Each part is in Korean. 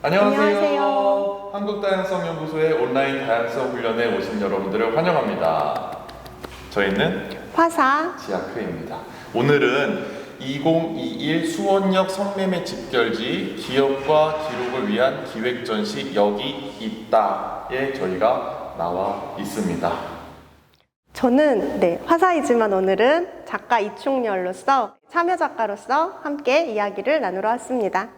안녕하세요. 한국다양성연구소의 온라인 다양성 훈련에 오신 여러분들을 환영합니다. 저희는 화사 지아크입니다. 오늘은 2021 수원역 성매매 집결지 기업과 기록을 위한 기획전시 여기 있다에 저희가 나와 있습니다. 저는 화사이지만 오늘은 작가 이충렬로서 참여 작가로서 함께 이야기를 나누러 왔습니다.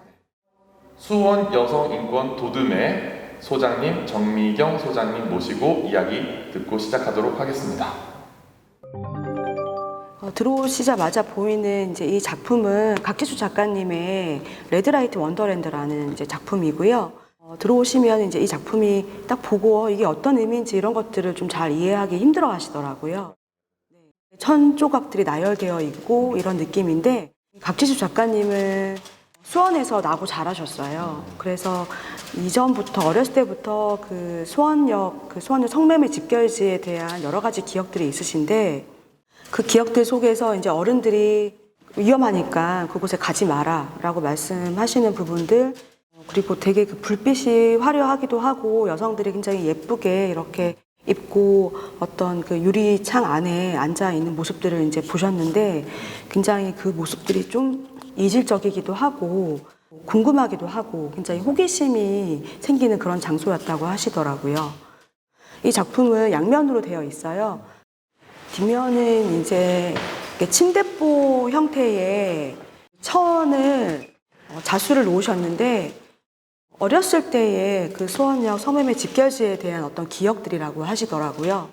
수원 여성인권 도드매 소장님 정미경 소장님 모시고 이야기 듣고 시작하도록 하겠습니다. 들어오시자마자 보이는 이제 이 작품은 각기수 작가님의 레드라이트 원더랜드라는 이제 작품이고요. 들어오시면 이제 이 작품이 딱 보고 이게 어떤 의미인지 이런 것들을 좀 잘 이해하기 힘들어 하시더라고요. 천 조각들이 나열되어 있고 이런 느낌인데, 각기수 작가님은 수원에서 나고 자라셨어요. 그래서 이전부터 어렸을 때부터 그 수원역 성매매 집결지에 대한 여러 가지 기억들이 있으신데, 그 기억들 속에서 이제 어른들이 위험하니까 그곳에 가지 마라 라고 말씀하시는 부분들, 그리고 되게 그 불빛이 화려하기도 하고 여성들이 굉장히 예쁘게 이렇게 입고 어떤 그 유리창 안에 앉아 있는 모습들을 이제 보셨는데, 굉장히 그 모습들이 좀 이질적이기도 하고 궁금하기도 하고 굉장히 호기심이 생기는 그런 장소였다고 하시더라고요. 이 작품은 양면으로 되어 있어요. 뒷면은 이제 침대보 형태의 천을 자수를 놓으셨는데, 어렸을 때의 그 수원역 성매매 집결지에 대한 어떤 기억들이라고 하시더라고요.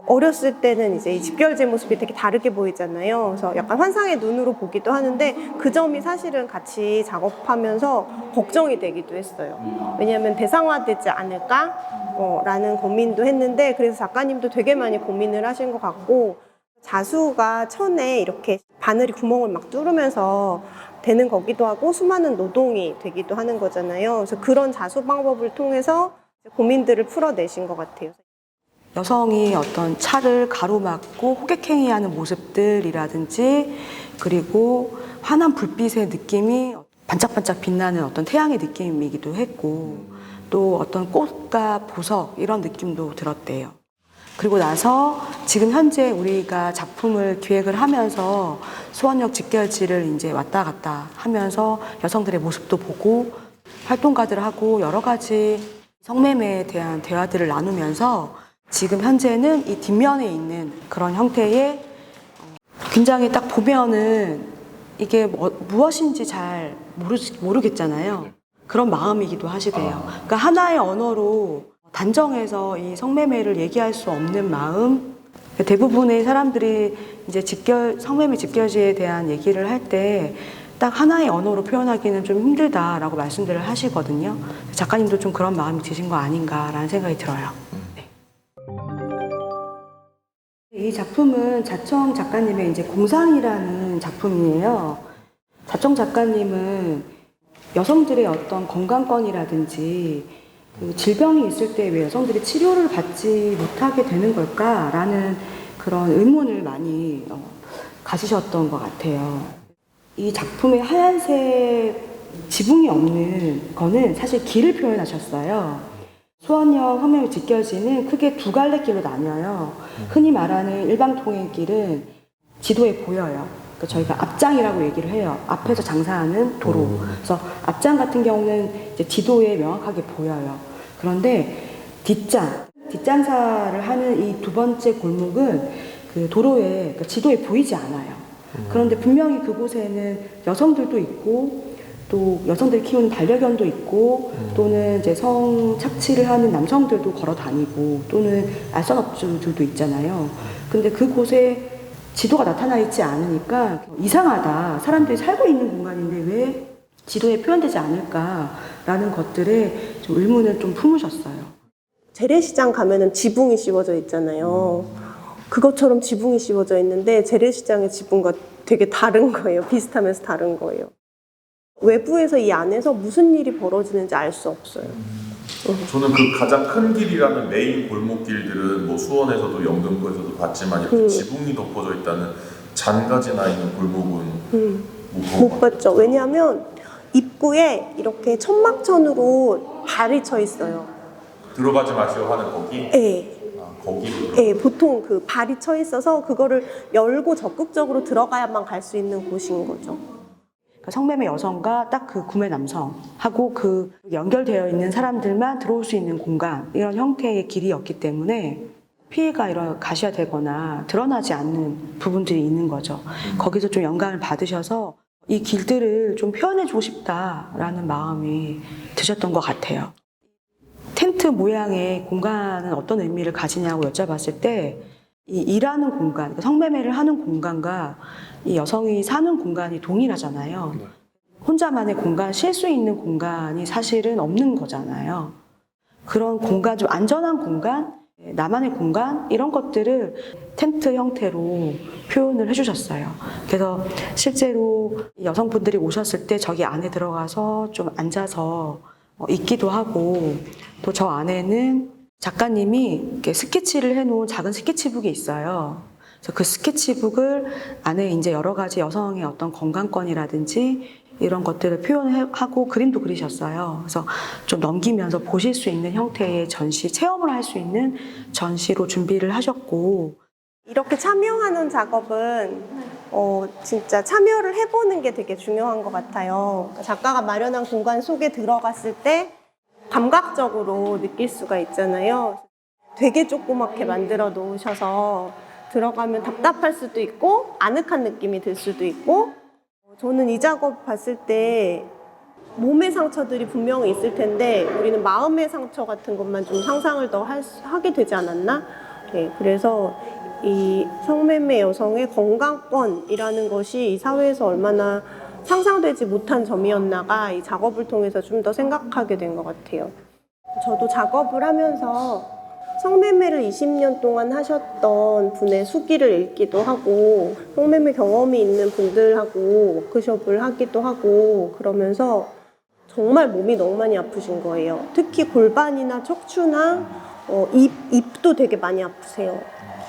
어렸을 때는 이제 이 집결지 모습이 되게 다르게 보이잖아요. 그래서 약간 환상의 눈으로 보기도 하는데 그 점이 사실은 같이 작업하면서 걱정이 되기도 했어요. 왜냐하면 대상화되지 않을까? 라는 고민도 했는데, 그래서 작가님도 되게 많이 고민을 하신 것 같고, 자수가 천에 이렇게 바늘이 구멍을 막 뚫으면서 되는 거기도 하고 수많은 노동이 되기도 하는 거잖아요. 그래서 그런 자수 방법을 통해서 고민들을 풀어내신 것 같아요. 여성이 어떤 차를 가로막고 호객행위하는 모습들이라든지, 그리고 환한 불빛의 느낌이 반짝반짝 빛나는 어떤 태양의 느낌이기도 했고, 또 어떤 꽃과 보석 이런 느낌도 들었대요. 그리고 나서 지금 현재 우리가 작품을 기획을 하면서 수원역 집결지를 이제 왔다 갔다 하면서 여성들의 모습도 보고 활동가들하고 여러 가지 성매매에 대한 대화들을 나누면서 지금 현재는 이 뒷면에 있는 그런 형태의, 굉장히 딱 보면은 이게 무엇인지 잘 모르겠잖아요. 그런 마음이기도 하시대요. 그러니까 하나의 언어로 단정해서 이 성매매를 얘기할 수 없는 마음. 대부분의 사람들이 이제 성매매 집결지에 대한 얘기를 할 때 딱 하나의 언어로 표현하기는 좀 힘들다라고 말씀들을 하시거든요. 작가님도 좀 그런 마음이 드신 거 아닌가라는 생각이 들어요. 네. 이 작품은 자청 작가님의 이제 공상이라는 작품이에요. 자청 작가님은 여성들의 어떤 건강권이라든지 그 질병이 있을 때 왜 여성들이 치료를 받지 못하게 되는 걸까라는 그런 의문을 많이 가지셨던 것 같아요. 이 작품의 하얀색 지붕이 없는 거는 사실 길을 표현하셨어요. 수원역 성매매 집결지는 크게 두 갈래 길로 나뉘어요. 흔히 말하는 일방통행길은 지도에 보여요. 그러니까 저희가 앞장이라고 얘기를 해요. 앞에서 장사하는 도로. 그래서 앞장 같은 경우는 이제 지도에 명확하게 보여요. 그런데 뒷장사를 하는 이 두 번째 골목은 그 도로에, 그러니까 지도에 보이지 않아요. 그런데 분명히 그곳에는 여성들도 있고, 또 여성들이 키우는 반려견도 있고, 또는 이제 성착취를 하는 남성들도 걸어 다니고, 또는 알선업주들도 있잖아요. 근데 그곳에 지도가 나타나 있지 않으니까 이상하다. 사람들이 살고 있는 공간인데 왜 지도에 표현되지 않을까라는 것들에 좀 의문을 좀 품으셨어요. 재래시장 가면은 지붕이 씌워져 있잖아요. 그것처럼 지붕이 씌워져 있는데 재래시장의 지붕과 되게 다른 거예요. 비슷하면서 다른 거예요. 외부에서 이 안에서 무슨 일이 벌어지는지 알 수 없어요. 저는 그 가장 큰 길이라는 메인 골목길들은 뭐 수원에서도 영등포에서도 봤지만 이렇게 지붕이 덮어져 있다는 잔가지 나 있는 골목은 못 봤죠. 왜냐하면 입구에 이렇게 천막천으로 발이 쳐 있어요. 들어가지 마시오 하는 거기? 네. 거기로 네, 보통 그 발이 쳐 있어서 그거를 열고 적극적으로 들어가야만 갈 수 있는 곳인 거죠. 그러니까 성매매 여성과 딱 그 구매 남성하고 그 연결되어 있는 사람들만 들어올 수 있는 공간, 이런 형태의 길이었기 때문에 피해가 가시화되거나 드러나지 않는 부분들이 있는 거죠. 거기서 좀 영감을 받으셔서 이 길들을 좀 표현해주고 싶다라는 마음이 드셨던 것 같아요. 텐트 모양의 공간은 어떤 의미를 가지냐고 여쭤봤을 때, 이 일하는 공간, 그러니까 성매매를 하는 공간과 이 여성이 사는 공간이 동일하잖아요. 혼자만의 공간, 쉴 수 있는 공간이 사실은 없는 거잖아요. 그런 공간, 좀 안전한 공간, 나만의 공간, 이런 것들을 텐트 형태로 표현을 해주셨어요. 그래서 실제로 여성분들이 오셨을 때 저기 안에 들어가서 좀 앉아서 있기도 하고, 또 저 안에는 작가님이 이렇게 스케치를 해놓은 작은 스케치북이 있어요. 그래서 그 스케치북을 안에 이제 여러 가지 여성의 어떤 건강권이라든지 이런 것들을 표현하고 그림도 그리셨어요. 그래서 좀 넘기면서 보실 수 있는 형태의 전시, 체험을 할 수 있는 전시로 준비를 하셨고, 이렇게 참여하는 작업은 진짜 참여를 해보는 게 되게 중요한 것 같아요. 그러니까 작가가 마련한 공간 속에 들어갔을 때 감각적으로 느낄 수가 있잖아요. 되게 조그맣게 만들어 놓으셔서 들어가면 답답할 수도 있고 아늑한 느낌이 들 수도 있고, 저는 이 작업 봤을 때 몸의 상처들이 분명히 있을 텐데 우리는 마음의 상처 같은 것만 좀 상상을 더 하게 되지 않았나? 네, 그래서 이 성매매 여성의 건강권이라는 것이 이 사회에서 얼마나 상상되지 못한 점이었나가 이 작업을 통해서 좀 더 생각하게 된 것 같아요. 저도 작업을 하면서 성매매를 20년 동안 하셨던 분의 수기를 읽기도 하고, 성매매 경험이 있는 분들하고 워크숍을 하기도 하고 그러면서 정말 몸이 너무 많이 아프신 거예요. 특히 골반이나 척추나 입도 되게 많이 아프세요.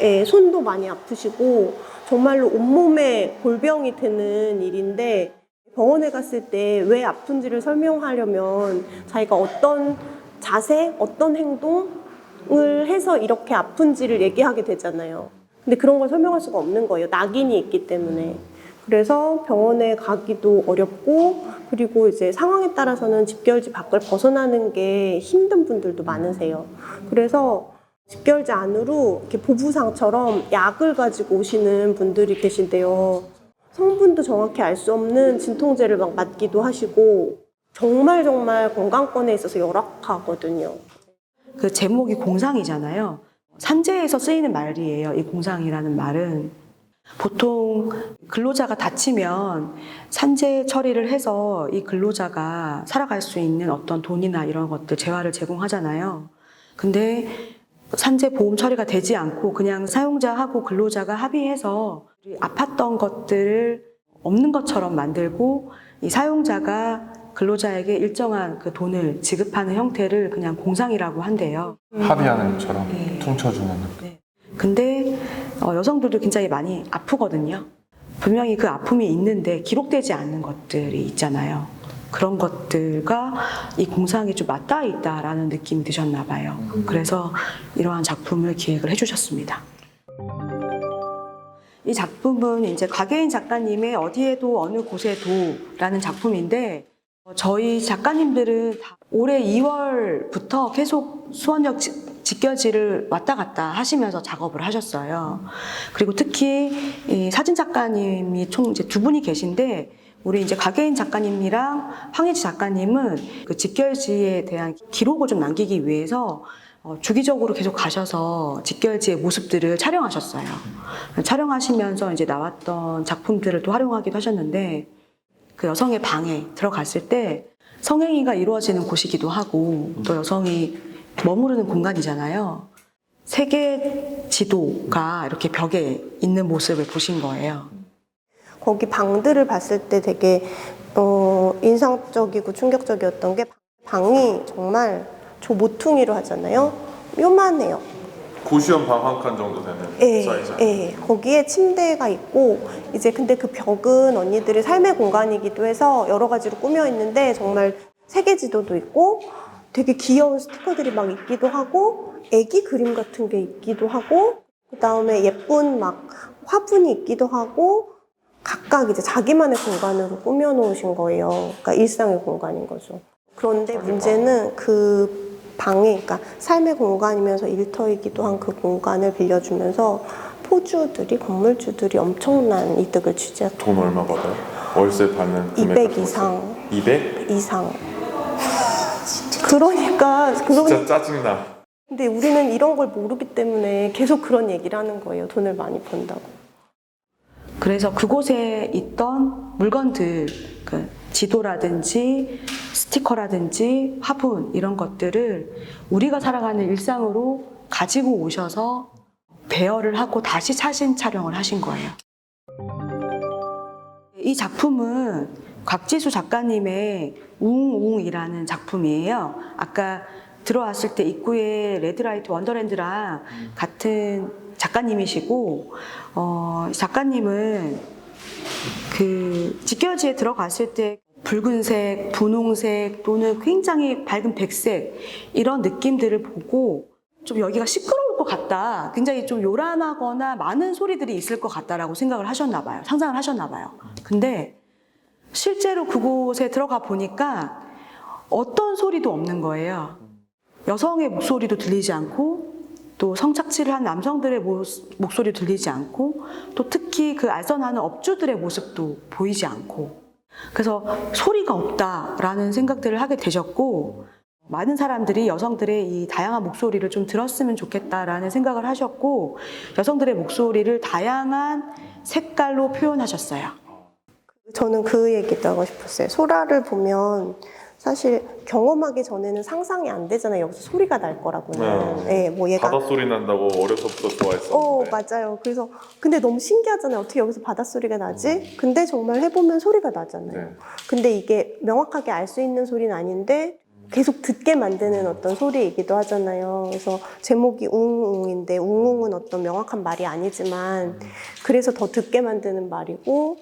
예, 손도 많이 아프시고 정말로 온몸에 골병이 드는 일인데, 병원에 갔을 때 왜 아픈지를 설명하려면 자기가 어떤 자세, 어떤 행동을 해서 이렇게 아픈지를 얘기하게 되잖아요. 근데 그런 걸 설명할 수가 없는 거예요. 낙인이 있기 때문에. 그래서 병원에 가기도 어렵고, 그리고 이제 상황에 따라서는 집결지 밖을 벗어나는 게 힘든 분들도 많으세요. 그래서 집결지 안으로 이렇게 보부상처럼 약을 가지고 오시는 분들이 계신데요. 성분도 정확히 알 수 없는 진통제를 막 맞기도 하시고, 정말 건강권에 있어서 열악하거든요. 그 제목이 공상이잖아요. 산재에서 쓰이는 말이에요. 이 공상이라는 말은. 보통 근로자가 다치면 산재 처리를 해서 이 근로자가 살아갈 수 있는 어떤 돈이나 이런 것들, 재화를 제공하잖아요. 근데 산재 보험 처리가 되지 않고 그냥 사용자하고 근로자가 합의해서 아팠던 것들을 없는 것처럼 만들고, 이 사용자가 근로자에게 일정한 그 돈을 지급하는 형태를 그냥 공상이라고 한대요. 합의하는 것처럼 네. 퉁쳐주는. 네. 근데 여성들도 굉장히 많이 아프거든요. 분명히 그 아픔이 있는데 기록되지 않는 것들이 있잖아요. 그런 것들과 이 공상이 좀 맞닿아 있다라는 느낌이 드셨나 봐요. 그래서 이러한 작품을 기획을 해주셨습니다. 이 작품은 이제 곽예인 작가님의 어디에도 어느 곳에도라는 작품인데, 저희 작가님들은 올해 2월부터 계속 수원역 직결지를 왔다 갔다 하시면서 작업을 하셨어요. 그리고 특히 이 사진 작가님이 총 이제 두 분이 계신데, 우리 이제 곽예인 작가님이랑 황혜지 작가님은 그 직결지에 대한 기록을 좀 남기기 위해서 주기적으로 계속 가셔서 직결지의 모습들을 촬영하셨어요. 촬영하시면서 이제 나왔던 작품들을 또 활용하기도 하셨는데, 그 여성의 방에 들어갔을 때 성행위가 이루어지는 곳이기도 하고, 또 여성이 머무르는 공간이잖아요. 세계 지도가 이렇게 벽에 있는 모습을 보신 거예요. 거기 방들을 봤을 때 되게 인상적이고 충격적이었던 게, 방이 정말 저 모퉁이로 하잖아요. 요만해요. 고시원 방 한 칸 정도 되는 예, 사이즈. 예. 거기에 침대가 있고 이제 근데 그 벽은 언니들의 삶의 공간이기도 해서 여러 가지로 꾸며 있는데 정말 세계 지도도 있고 되게 귀여운 스티커들이 막 있기도 하고 애기 그림 같은 게 있기도 하고 그다음에 예쁜 막 화분이 있기도 하고 각각 이제 자기만의 공간으로 꾸며 놓으신 거예요. 그러니까 일상의 공간인 거죠. 그런데 문제는 그 방에, 그러니까 삶의 공간이면서 일터이기도 한 그 공간을 빌려주면서 포주들이, 건물주들이 엄청난 이득을 취재하고 돈 얼마 받아요? 월세 받는 금액 200 같은 이상. 200? 이상. 그러니까 진짜 짜증나. 근데 우리는 이런 걸 모르기 때문에 계속 그런 얘기를 하는 거예요. 돈을 많이 번다고. 그래서 그곳에 있던 물건들, 그 지도라든지 스티커라든지 화분 이런 것들을 우리가 살아가는 일상으로 가지고 오셔서 배열을 하고 다시 사진 촬영을 하신 거예요. 이 작품은 곽지수 작가님의 웅웅이라는 작품이에요. 아까 들어왔을 때 입구에 레드라이트 원더랜드랑 같은 작가님이시고, 작가님은 그 직결지에 들어갔을 때 붉은색, 분홍색 또는 굉장히 밝은 백색 이런 느낌들을 보고 좀 여기가 시끄러울 것 같다. 굉장히 좀 요란하거나 많은 소리들이 있을 것 같다라고 생각을 하셨나 봐요. 상상을 하셨나 봐요. 근데 실제로 그곳에 들어가 보니까 어떤 소리도 없는 거예요. 여성의 목소리도 들리지 않고 또 성착취를 한 남성들의 목소리도 들리지 않고 또 특히 그 알선하는 업주들의 모습도 보이지 않고 그래서 소리가 없다라는 생각들을 하게 되셨고 많은 사람들이 여성들의 이 다양한 목소리를 좀 들었으면 좋겠다라는 생각을 하셨고 여성들의 목소리를 다양한 색깔로 표현하셨어요. 저는 그 얘기도 하고 싶었어요. 소라를 보면 사실 경험하기 전에는 상상이 안 되잖아요. 여기서 소리가 날 거라고는. 네, 뭐 얘가 바닷소리 난다고 어려서부터 좋아했었는데. 맞아요. 그래서 근데 너무 신기하잖아요. 어떻게 여기서 바닷소리가 나지? 근데 정말 해보면 소리가 나잖아요. 네. 근데 이게 명확하게 알 수 있는 소리는 아닌데 계속 듣게 만드는 어떤 소리이기도 하잖아요. 그래서 제목이 웅웅인데 웅웅은 어떤 명확한 말이 아니지만 그래서 더 듣게 만드는 말이고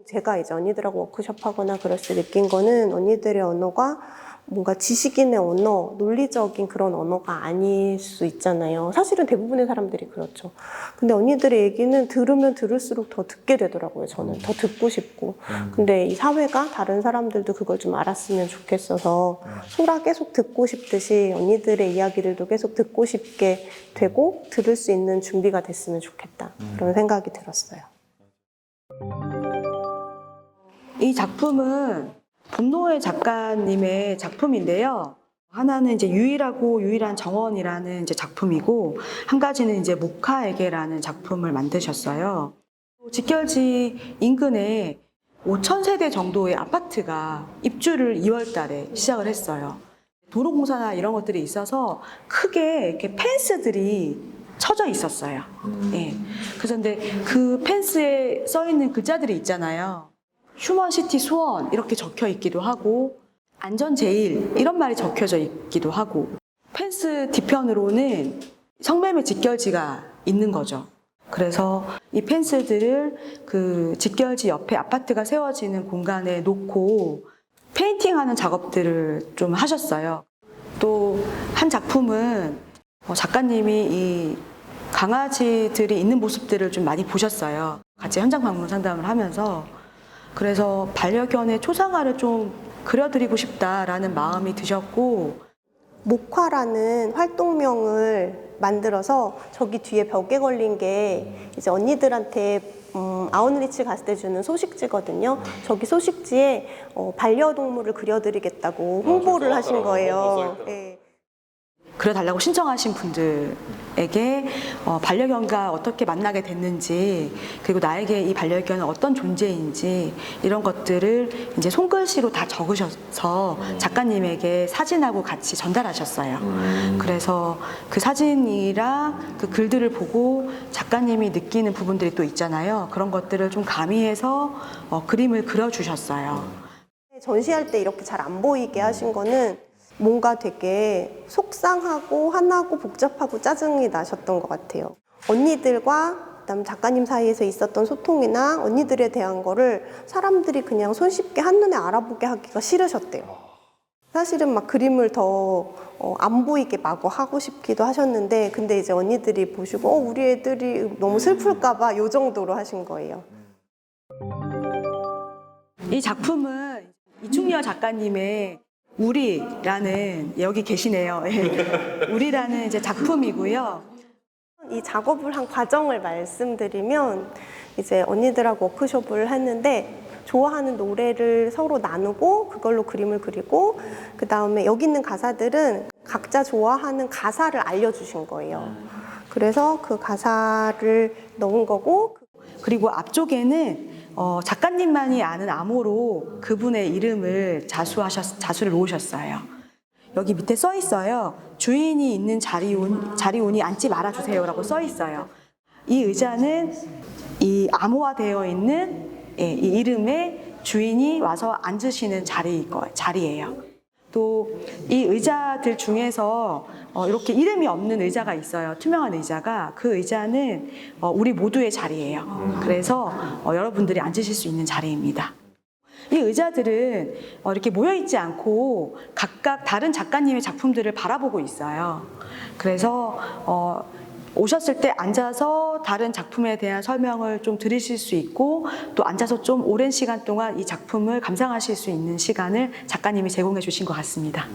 제가 이제 언니들하고 워크숍하거나 그럴 때 느낀 거는 언니들의 언어가 뭔가 지식인의 언어, 논리적인 그런 언어가 아닐 수 있잖아요. 사실은 대부분의 사람들이 그렇죠. 근데 언니들의 얘기는 들으면 들을수록 더 듣게 되더라고요. 저는 더 듣고 싶고. 근데 이 사회가 다른 사람들도 그걸 좀 알았으면 좋겠어서 소라 계속 듣고 싶듯이 언니들의 이야기들도 계속 듣고 싶게 되고 들을 수 있는 준비가 됐으면 좋겠다. 그런 생각이 들었어요. 이 작품은 봄노을 작가님의 작품인데요. 하나는 이제 유일하고 유일한 정원이라는 이제 작품이고, 한 가지는 이제 모카에게라는 작품을 만드셨어요. 직결지 인근에 5,000세대 정도의 아파트가 입주를 2월 달에 시작을 했어요. 도로공사나 이런 것들이 있어서 크게 이렇게 펜스들이 쳐져 있었어요. 예. 그래서 근데 그 펜스에 써 있는 글자들이 있잖아요. 휴먼시티 수원 이렇게 적혀 있기도 하고 안전 제일 이런 말이 적혀져 있기도 하고 펜스 뒤편으로는 성매매 직결지가 있는 거죠. 그래서 이 펜스들을 그 직결지 옆에 아파트가 세워지는 공간에 놓고 페인팅하는 작업들을 좀 하셨어요. 또 한 작품은 작가님이 이 강아지들이 있는 모습들을 좀 많이 보셨어요. 같이 현장 방문 상담을 하면서. 그래서 반려견의 초상화를 좀 그려드리고 싶다라는 마음이 드셨고 목화라는 활동명을 만들어서 저기 뒤에 벽에 걸린 게 이제 언니들한테 아웃리치 갔을 때 주는 소식지거든요. 저기 소식지에 반려동물을 그려드리겠다고 홍보를 하신 거예요. 네. 그려달라고 신청하신 분들에게 반려견과 어떻게 만나게 됐는지 그리고 나에게 이 반려견은 어떤 존재인지 이런 것들을 이제 손글씨로 다 적으셔서 작가님에게 사진하고 같이 전달하셨어요. 그래서 그 사진이랑 그 글들을 보고 작가님이 느끼는 부분들이 또 있잖아요. 그런 것들을 좀 가미해서 그림을 그려주셨어요. 전시할 때 이렇게 잘 안 보이게 하신 거는 뭔가 되게 속상하고 화나고 복잡하고 짜증이 나셨던 것 같아요. 언니들과 그다음 작가님 사이에서 있었던 소통이나 언니들에 대한 거를 사람들이 그냥 손쉽게 한눈에 알아보게 하기가 싫으셨대요. 사실은 막 그림을 더 안 보이게 마구 하고 싶기도 하셨는데, 근데 이제 언니들이 보시고 우리 애들이 너무 슬플까봐 요 정도로 하신 거예요. 이 작품은 이충렬 작가님의 우리라는, 여기 계시네요. 우리라는 이제 작품이고요. 이 작업을 한 과정을 말씀드리면, 이제 언니들하고 워크숍을 했는데 좋아하는 노래를 서로 나누고 그걸로 그림을 그리고, 그 다음에 여기 있는 가사들은 각자 좋아하는 가사를 알려주신 거예요. 그래서 그 가사를 넣은 거고, 그리고 앞쪽에는 작가님만이 아는 암호로 그분의 이름을 자수를 놓으셨어요. 여기 밑에 써 있어요. 주인이 있는 자리오니 앉지 말아주세요라고 써 있어요. 이 의자는 이 암호화되어 있는 이 이름의 주인이 와서 앉으시는 자리예요. 또 이 의자들 중에서 이렇게 이름이 없는 의자가 있어요. 투명한 의자가. 그 의자는 우리 모두의 자리예요. 그래서 여러분들이 앉으실 수 있는 자리입니다. 이 의자들은 이렇게 모여있지 않고 각각 다른 작가님의 작품들을 바라보고 있어요. 그래서 오셨을 때 앉아서 다른 작품에 대한 설명을 좀 들으실 수 있고, 또 앉아서 좀 오랜 시간 동안 이 작품을 감상하실 수 있는 시간을 작가님이 제공해 주신 것 같습니다.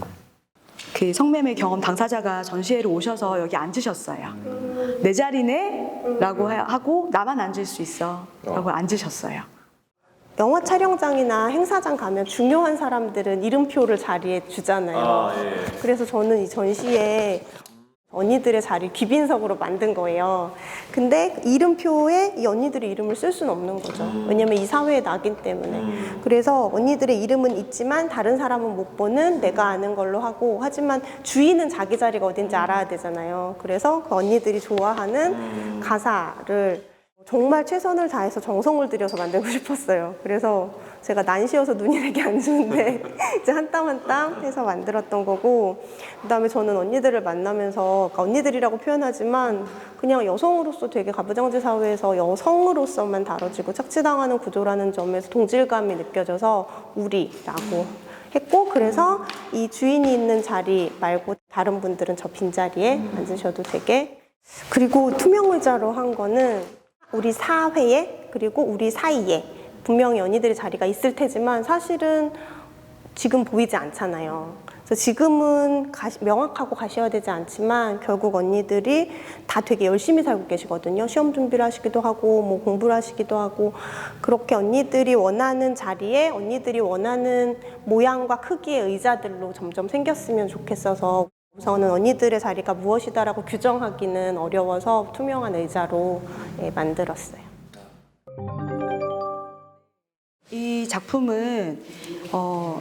그 성매매 경험 당사자가 전시회로 오셔서 여기 앉으셨어요. 내 자리네? 라고 하고 나만 앉을 수 있어 라고 앉으셨어요. 영화 촬영장이나 행사장 가면 중요한 사람들은 이름표를 자리에 주잖아요. 그래서 저는 이 전시에 언니들의 자리를 귀빈석으로 만든 거예요. 근데 이름표에 이 언니들의 이름을 쓸 수는 없는 거죠. 왜냐면 이 사회의 낙인 때문에. 그래서 언니들의 이름은 있지만 다른 사람은 못 보는, 내가 아는 걸로 하고, 하지만 주인은 자기 자리가 어딘지 알아야 되잖아요. 그래서 그 언니들이 좋아하는 가사를 정말 최선을 다해서 정성을 들여서 만들고 싶었어요. 그래서 제가 난시여서 눈이 되게 안 좋은데 이제 한 땀 한 땀 해서 만들었던 거고, 그다음에 저는 언니들을 만나면서, 그러니까 언니들이라고 표현하지만 그냥 여성으로서 되게 가부장제 사회에서 여성으로서만 다뤄지고 착취당하는 구조라는 점에서 동질감이 느껴져서 우리라고 했고, 그래서 이 주인이 있는 자리 말고 다른 분들은 저 빈자리에 앉으셔도 되게. 그리고 투명 의자로 한 거는 우리 사회에, 그리고 우리 사이에 분명히 언니들의 자리가 있을 테지만 사실은 지금 보이지 않잖아요. 그래서 지금은 명확하고 가셔야 되지 않지만 결국 언니들이 다 되게 열심히 살고 계시거든요. 시험 준비를 하시기도 하고 뭐 공부를 하시기도 하고, 그렇게 언니들이 원하는 자리에 언니들이 원하는 모양과 크기의 의자들로 점점 생겼으면 좋겠어서, 우선은 언니들의 자리가 무엇이다라고 규정하기는 어려워서 투명한 의자로 만들었어요. 이 작품은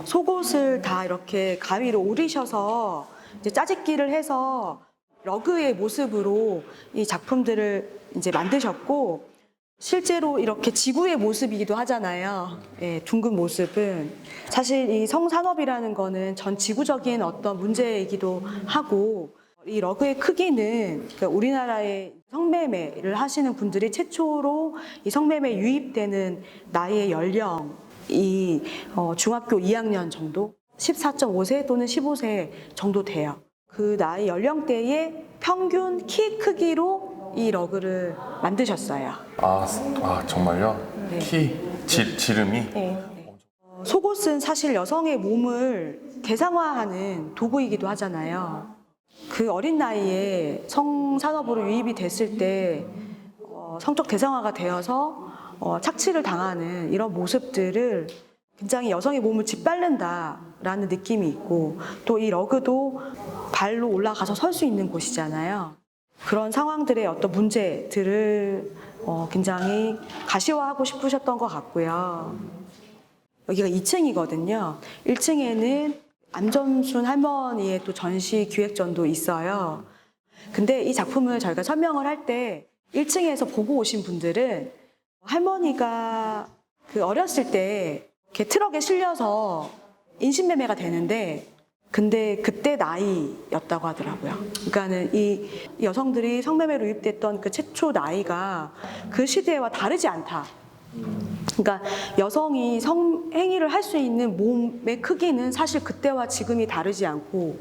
속옷을 다 이렇게 가위로 오리셔서 이제 짜집기를 해서 러그의 모습으로 이 작품들을 이제 만드셨고, 실제로 이렇게 지구의 모습이기도 하잖아요. 예, 둥근 모습은 사실 이 성산업이라는 거는 전 지구적인 어떤 문제이기도 하고, 이 러그의 크기는 그러니까 우리나라에 성매매를 하시는 분들이 최초로 이 성매매에 유입되는 나이의 연령이 중학교 2학년 정도, 14.5세 또는 15세 정도 돼요. 그 나이 연령대의 평균 키 크기로 이 러그를 만드셨어요. 정말요? 네. 지름이? 네. 속옷은 사실 여성의 몸을 대상화하는 도구이기도 하잖아요. 그 어린 나이에 성산업으로 유입이 됐을 때 성적 대상화가 되어서 착취를 당하는 이런 모습들을 굉장히 여성의 몸을 짓밟는다라는 느낌이 있고, 또 이 러그도 발로 올라가서 설 수 있는 곳이잖아요. 그런 상황들의 어떤 문제들을 굉장히 가시화하고 싶으셨던 것 같고요. 여기가 2층이거든요. 1층에는 안전순 할머니의 또 전시 기획전도 있어요. 근데 이 작품을 저희가 설명을 할 때 1층에서 보고 오신 분들은 할머니가 그 어렸을 때 이렇게 트럭에 실려서 인신매매가 되는데, 근데 그때 나이였다고 하더라고요. 그러니까는 이 여성들이 성매매로 유입됐던 그 최초 나이가 그 시대와 다르지 않다. 그러니까 여성이 성행위를 할 수 있는 몸의 크기는 사실 그때와 지금이 다르지 않고,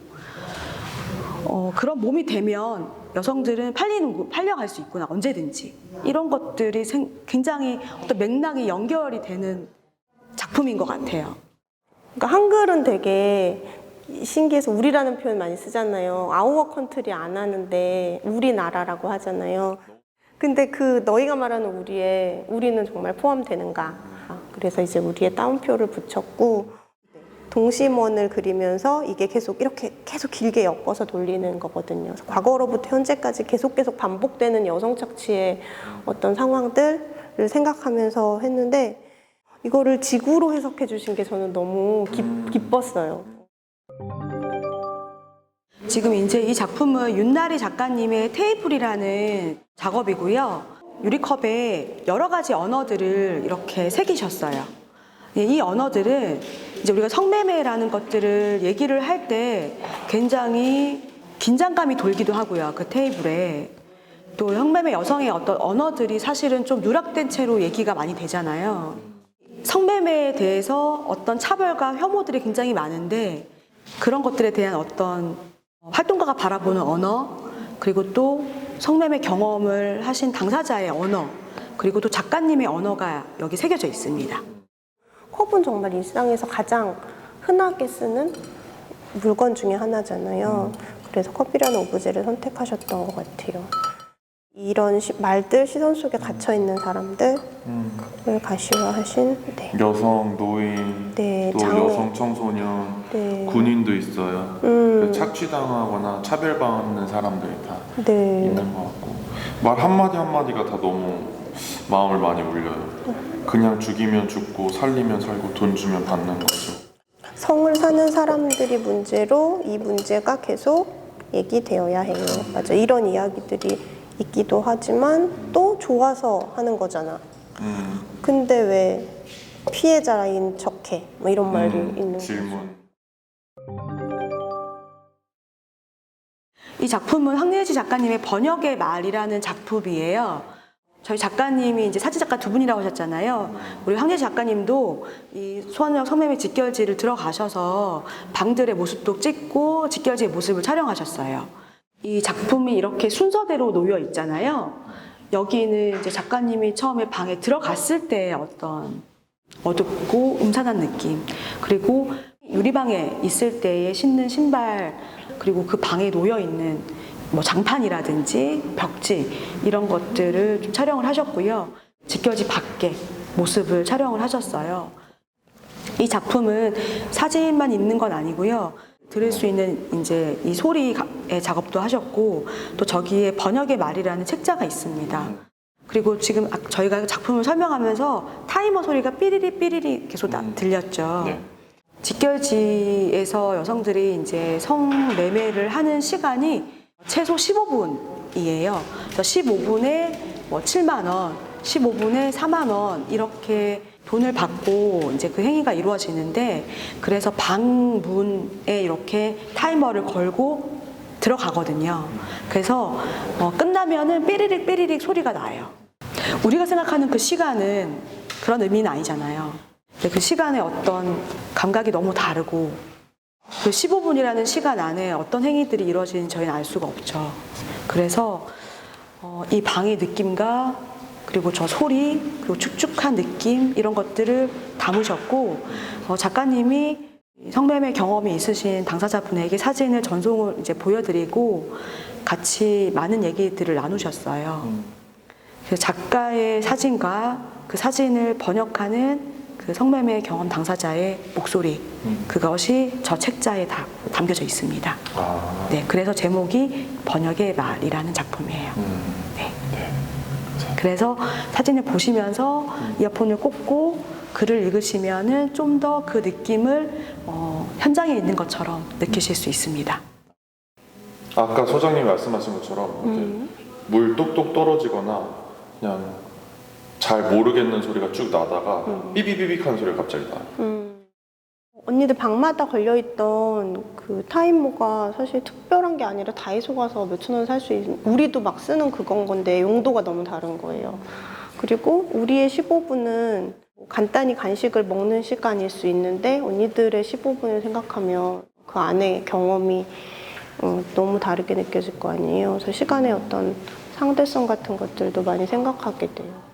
그런 몸이 되면 여성들은 팔려갈 수 있구나, 언제든지. 이런 것들이 굉장히 어떤 맥락이 연결이 되는 작품인 것 같아요. 그러니까 한글은 되게 신기해서 우리라는 표현 많이 쓰잖아요. 아우어 컨트리 안 하는데 우리나라라고 하잖아요. 근데 그 너희가 말하는 우리에 우리는 정말 포함되는가? 그래서 이제 우리의 따옴표를 붙였고, 동심원을 그리면서 이게 계속 이렇게 계속 길게 엮어서 돌리는 거거든요. 그래서 과거로부터 현재까지 계속 반복되는 여성 착취의 어떤 상황들을 생각하면서 했는데, 이거를 지구로 해석해 주신 게 저는 너무 기뻤어요. 지금 이제 이 작품은 윤나리 작가님의 테이플이라는 작업이고요. 유리컵에 여러 가지 언어들을 이렇게 새기셨어요. 이 언어들은 이제 우리가 성매매라는 것들을 얘기를 할 때 굉장히 긴장감이 돌기도 하고요. 그 테이블에. 또 성매매 여성의 어떤 언어들이 사실은 좀 누락된 채로 얘기가 많이 되잖아요. 성매매에 대해서 어떤 차별과 혐오들이 굉장히 많은데, 그런 것들에 대한 어떤 활동가가 바라보는 언어, 그리고 또 성매매 경험을 하신 당사자의 언어, 그리고 또 작가님의 언어가 여기 새겨져 있습니다. 컵은 정말 일상에서 가장 흔하게 쓰는 물건 중에 하나잖아요. 그래서 컵이라는 오브제를 선택하셨던 것 같아요. 이런 말들, 시선 속에 갇혀있는 사람들을 가시화하신 여성, 노인, 네, 또 장애. 여성 청소년, 네. 군인도 있어요. 착취당하거나 차별받는 사람들이 다 네. 있는 것 같고, 말 한마디 한마디가 다 너무 마음을 많이 울려요. 그냥 죽이면 죽고 살리면 살고 돈 주면 받는 거죠. 성을 사는 사람들이 문제로 이 문제가 계속 얘기되어야 해요. 맞아. 이런 이야기들이 있기도 하지만 또 좋아서 하는 거잖아. 근데 왜 피해자인 척해? 뭐 이런 말이 있는 거죠. 질문. 이 작품은 황예지 작가님의 번역의 말이라는 작품이에요. 저희 작가님이 이제 사진작가 두 분이라고 하셨잖아요. 우리 황예지 작가님도 이 수원역 성매매 직결지를 들어가셔서 방들의 모습도 찍고 직결지의 모습을 촬영하셨어요. 이 작품이 이렇게 순서대로 놓여 있잖아요. 여기는 이제 작가님이 처음에 방에 들어갔을 때 어떤 어둡고 음산한 느낌, 그리고 유리방에 있을 때에 신는 신발, 그리고 그 방에 놓여 있는 뭐 장판이라든지 벽지, 이런 것들을 좀 촬영을 하셨고요. 직결지 밖에 모습을 촬영을 하셨어요. 이 작품은 사진만 있는 건 아니고요. 들을 수 있는 이제 이 소리의 작업도 하셨고, 또 저기에 번역의 말이라는 책자가 있습니다. 그리고 지금 저희가 작품을 설명하면서 타이머 소리가 삐리리 삐리리 계속 들렸죠. 네. 직결지에서 여성들이 이제 성매매를 하는 시간이 최소 15분이에요. 그래서 15분에 뭐 7만 원, 15분에 4만 원 이렇게 돈을 받고 이제 그 행위가 이루어지는데, 그래서 방 문에 이렇게 타이머를 걸고 들어가거든요. 그래서 끝나면은 삐리릭 삐리릭 소리가 나요. 우리가 생각하는 그 시간은 그런 의미는 아니잖아요. 근데 그 시간의 어떤 감각이 너무 다르고, 그 15분이라는 시간 안에 어떤 행위들이 이루어지는지 저희는 알 수가 없죠. 그래서 이 방의 느낌과 그리고 저 소리, 그리고 축축한 느낌, 이런 것들을 담으셨고, 작가님이 성매매 경험이 있으신 당사자분에게 사진을 전송을 이제 보여드리고 같이 많은 얘기들을 나누셨어요. 그래서 작가의 사진과 그 사진을 번역하는 그 성매매 경험 당사자의 목소리, 그것이 저 책자에 다 담겨져 있습니다. 네, 그래서 제목이 번역의 말이라는 작품이에요. 네. 그래서 사진을 보시면서 이어폰을 꽂고 글을 읽으시면은 좀 더 그 느낌을 현장에 있는 것처럼 느끼실 수 있습니다. 아까 소장님이 말씀하신 것처럼 이렇게 물 똑똑 떨어지거나 그냥 잘 모르겠는 소리가 쭉 나다가 삐비비빅 하는 소리가 갑자기 나요. 언니들 방마다 걸려있던 그 타임모가 사실 특별한 게 아니라 다이소 가서 몇천 원 살 수 있는, 우리도 막 쓰는 그건 건데 용도가 너무 다른 거예요. 그리고 우리의 15분은 간단히 간식을 먹는 시간일 수 있는데 언니들의 15분을 생각하면 그 안에 경험이 너무 다르게 느껴질 거 아니에요. 그래서 시간의 어떤 상대성 같은 것들도 많이 생각하게 돼요.